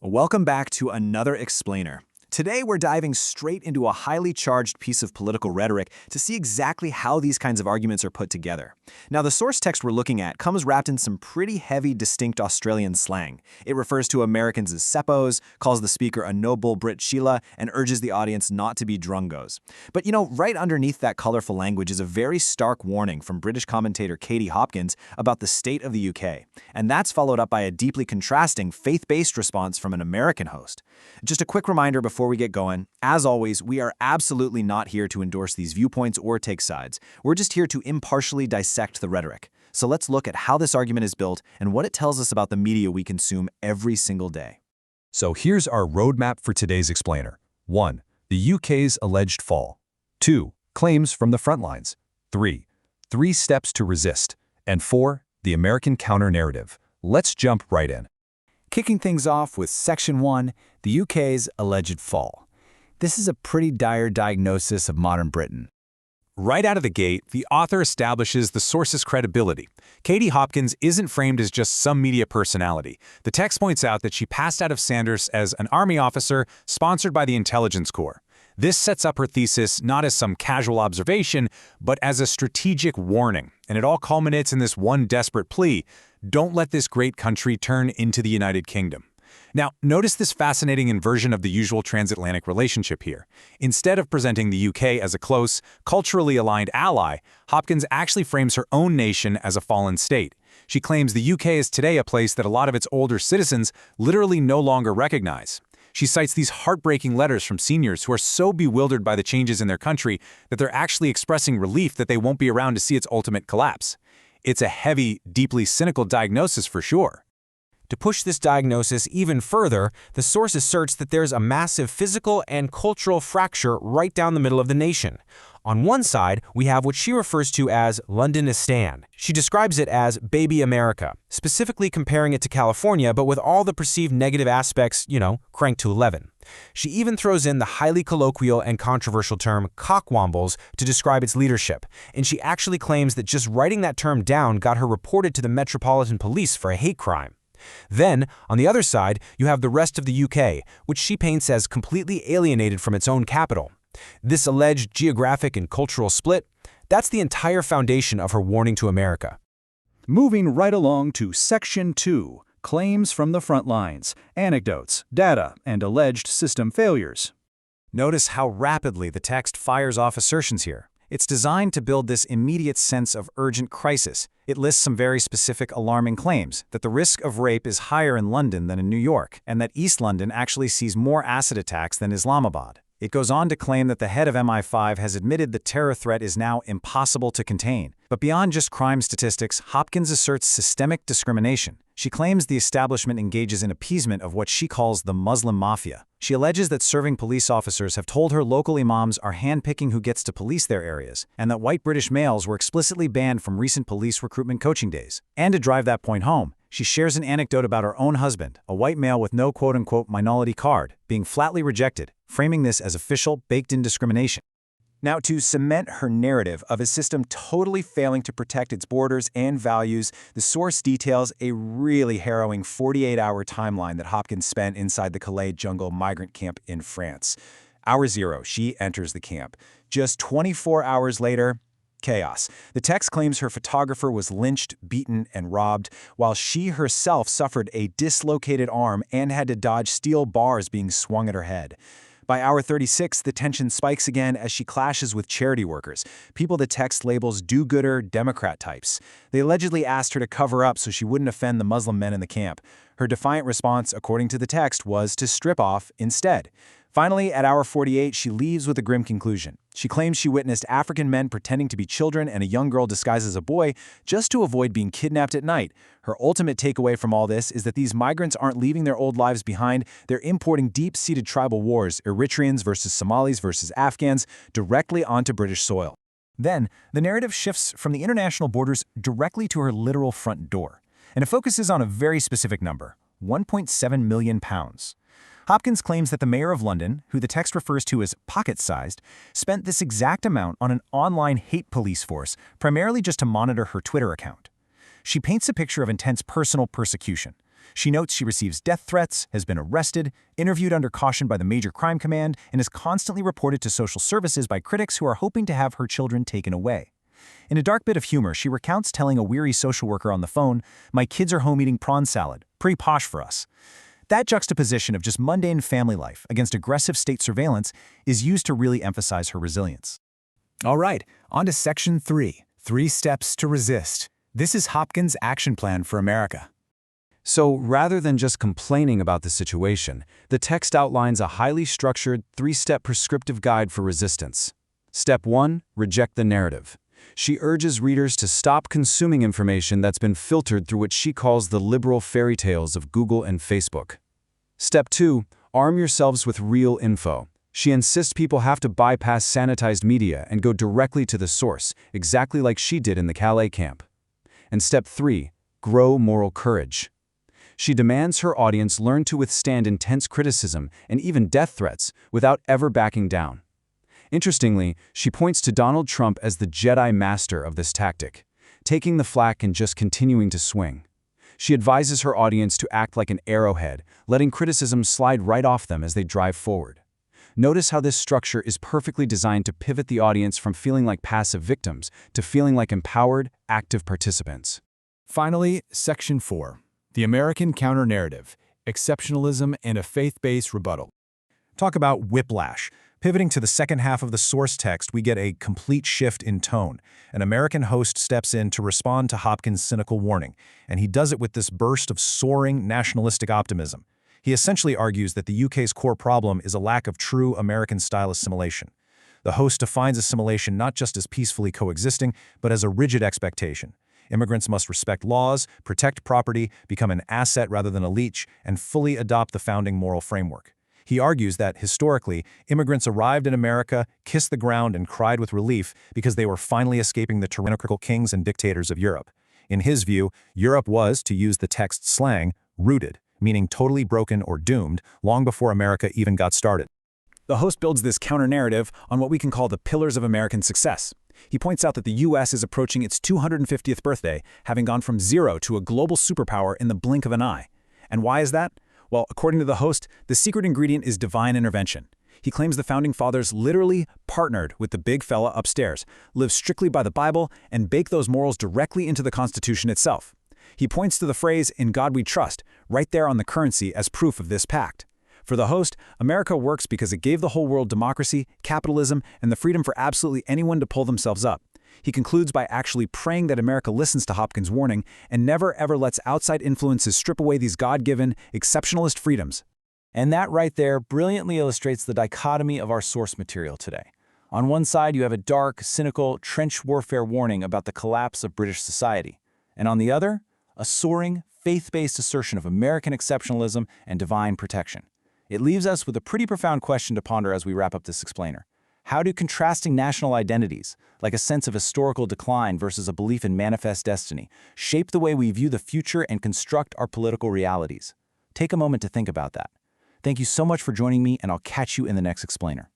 Welcome back to another explainer. Today we're diving straight into a highly charged piece of political rhetoric to see exactly how these kinds of arguments are put together. Now, the source text we're looking at comes wrapped in some pretty heavy, distinct Australian slang. It refers to Americans as seppos, calls the speaker a noble Brit Sheila, and urges the audience not to be drungos. But right underneath that colorful language is a very stark warning from British commentator Katie Hopkins about the state of the UK. And that's followed up by a deeply contrasting, faith-based response from an American host. Just a quick reminder before we get going, as always, we are absolutely not here to endorse these viewpoints or take sides. We're just here to impartially dissect the rhetoric. So let's look at how this argument is built and what it tells us about the media we consume every single day. So here's our roadmap for today's explainer. 1. The UK's alleged fall. 2. Claims from the front lines. 3. 3 steps to resist. And 4. The American counter-narrative. Let's jump right in. Kicking things off with Section 1, the UK's alleged fall. This is a pretty dire diagnosis of modern Britain. Right out of the gate, the author establishes the source's credibility. Katie Hopkins isn't framed as just some media personality. The text points out that she passed out of Sandhurst as an army officer sponsored by the Intelligence Corps. This sets up her thesis not as some casual observation, but as a strategic warning. And it all culminates in this one desperate plea: don't let this great country turn into the United Kingdom. Now, notice this fascinating inversion of the usual transatlantic relationship here. Instead of presenting the UK as a close, culturally aligned ally, Hopkins actually frames her own nation as a fallen state. She claims the UK is today a place that a lot of its older citizens literally no longer recognize. She cites these heartbreaking letters from seniors who are so bewildered by the changes in their country that they're actually expressing relief that they won't be around to see its ultimate collapse. It's a heavy, deeply cynical diagnosis for sure. To push this diagnosis even further, the source asserts that there's a massive physical and cultural fracture right down the middle of the nation. On one side, we have what she refers to as Londonistan. She describes it as baby America, specifically comparing it to California, but with all the perceived negative aspects, cranked to 11. She even throws in the highly colloquial and controversial term cockwombles to describe its leadership, and she actually claims that just writing that term down got her reported to the Metropolitan Police for a hate crime. Then, on the other side, you have the rest of the UK, which she paints as completely alienated from its own capital. This alleged geographic and cultural split, that's the entire foundation of her warning to America. Moving right along to Section 2, claims from the front lines, anecdotes, data, and alleged system failures. Notice how rapidly the text fires off assertions here. It's designed to build this immediate sense of urgent crisis. It lists some very specific alarming claims, that the risk of rape is higher in London than in New York, and that East London actually sees more acid attacks than Islamabad. It goes on to claim that the head of MI5 has admitted the terror threat is now impossible to contain. But beyond just crime statistics, Hopkins asserts systemic discrimination. She claims the establishment engages in appeasement of what she calls the Muslim mafia. She alleges that serving police officers have told her local imams are handpicking who gets to police their areas, and that white British males were explicitly banned from recent police recruitment coaching days. And to drive that point home, she shares an anecdote about her own husband, a white male with no quote-unquote minority card, being flatly rejected, framing this as official, baked-in discrimination. Now, to cement her narrative of a system totally failing to protect its borders and values, the source details a really harrowing 48-hour timeline that Hopkins spent inside the Calais jungle migrant camp in France. Hour 0, she enters the camp. Just 24 hours later, chaos. The text claims her photographer was lynched, beaten, and robbed, while she herself suffered a dislocated arm and had to dodge steel bars being swung at her head. By hour 36, the tension spikes again as she clashes with charity workers, people the text labels do-gooder Democrat types. They allegedly asked her to cover up so she wouldn't offend the Muslim men in the camp. Her defiant response, according to the text, was to strip off instead. Finally, at hour 48, she leaves with a grim conclusion. She claims she witnessed African men pretending to be children and a young girl disguised as a boy just to avoid being kidnapped at night. Her ultimate takeaway from all this is that these migrants aren't leaving their old lives behind, they're importing deep-seated tribal wars, Eritreans versus Somalis versus Afghans, directly onto British soil. Then, the narrative shifts from the international borders directly to her literal front door, and it focuses on a very specific number, £1.7 million. Hopkins claims that the mayor of London, who the text refers to as pocket-sized, spent this exact amount on an online hate police force, primarily just to monitor her Twitter account. She paints a picture of intense personal persecution. She notes she receives death threats, has been arrested, interviewed under caution by the Major Crime Command, and is constantly reported to social services by critics who are hoping to have her children taken away. In a dark bit of humor, she recounts telling a weary social worker on the phone, "My kids are home eating prawn salad. Pretty posh for us." That juxtaposition of just mundane family life against aggressive state surveillance is used to really emphasize her resilience. All right, on to Section 3, 3 Steps to Resist. This is Hopkins' action plan for America. So rather than just complaining about the situation, the text outlines a highly structured, 3-step prescriptive guide for resistance. Step 1, reject the narrative. She urges readers to stop consuming information that's been filtered through what she calls the liberal fairy tales of Google and Facebook. Step 2, arm yourselves with real info. She insists people have to bypass sanitized media and go directly to the source, exactly like she did in the Calais camp. And Step 3, grow moral courage. She demands her audience learn to withstand intense criticism and even death threats without ever backing down. Interestingly, she points to Donald Trump as the Jedi master of this tactic, taking the flak and just continuing to swing. She advises her audience to act like an arrowhead, letting criticism slide right off them as they drive forward. Notice how this structure is perfectly designed to pivot the audience from feeling like passive victims to feeling like empowered, active participants. Finally, Section 4, the American counter-narrative, exceptionalism and a faith-based rebuttal. Talk about whiplash. Pivoting to the second half of the source text, we get a complete shift in tone. An American host steps in to respond to Hopkins' cynical warning, and he does it with this burst of soaring nationalistic optimism. He essentially argues that the UK's core problem is a lack of true American-style assimilation. The host defines assimilation not just as peacefully coexisting, but as a rigid expectation. Immigrants must respect laws, protect property, become an asset rather than a leech, and fully adopt the founding moral framework. He argues that, historically, immigrants arrived in America, kissed the ground, and cried with relief because they were finally escaping the tyrannical kings and dictators of Europe. In his view, Europe was, to use the text's slang, rooted, meaning totally broken or doomed, long before America even got started. The host builds this counter-narrative on what we can call the pillars of American success. He points out that the U.S. is approaching its 250th birthday, having gone from zero to a global superpower in the blink of an eye. And why is that? Well, according to the host, the secret ingredient is divine intervention. He claims the Founding Fathers literally partnered with the big fella upstairs, lived strictly by the Bible, and baked those morals directly into the Constitution itself. He points to the phrase, "In God we trust," right there on the currency as proof of this pact. For the host, America works because it gave the whole world democracy, capitalism, and the freedom for absolutely anyone to pull themselves up. He concludes by actually praying that America listens to Hopkins' warning and never ever lets outside influences strip away these God-given, exceptionalist freedoms. And that right there brilliantly illustrates the dichotomy of our source material today. On one side, you have a dark, cynical, trench warfare warning about the collapse of British society. And on the other, a soaring, faith-based assertion of American exceptionalism and divine protection. It leaves us with a pretty profound question to ponder as we wrap up this explainer. How do contrasting national identities, like a sense of historical decline versus a belief in manifest destiny, shape the way we view the future and construct our political realities? Take a moment to think about that. Thank you so much for joining me, and I'll catch you in the next explainer.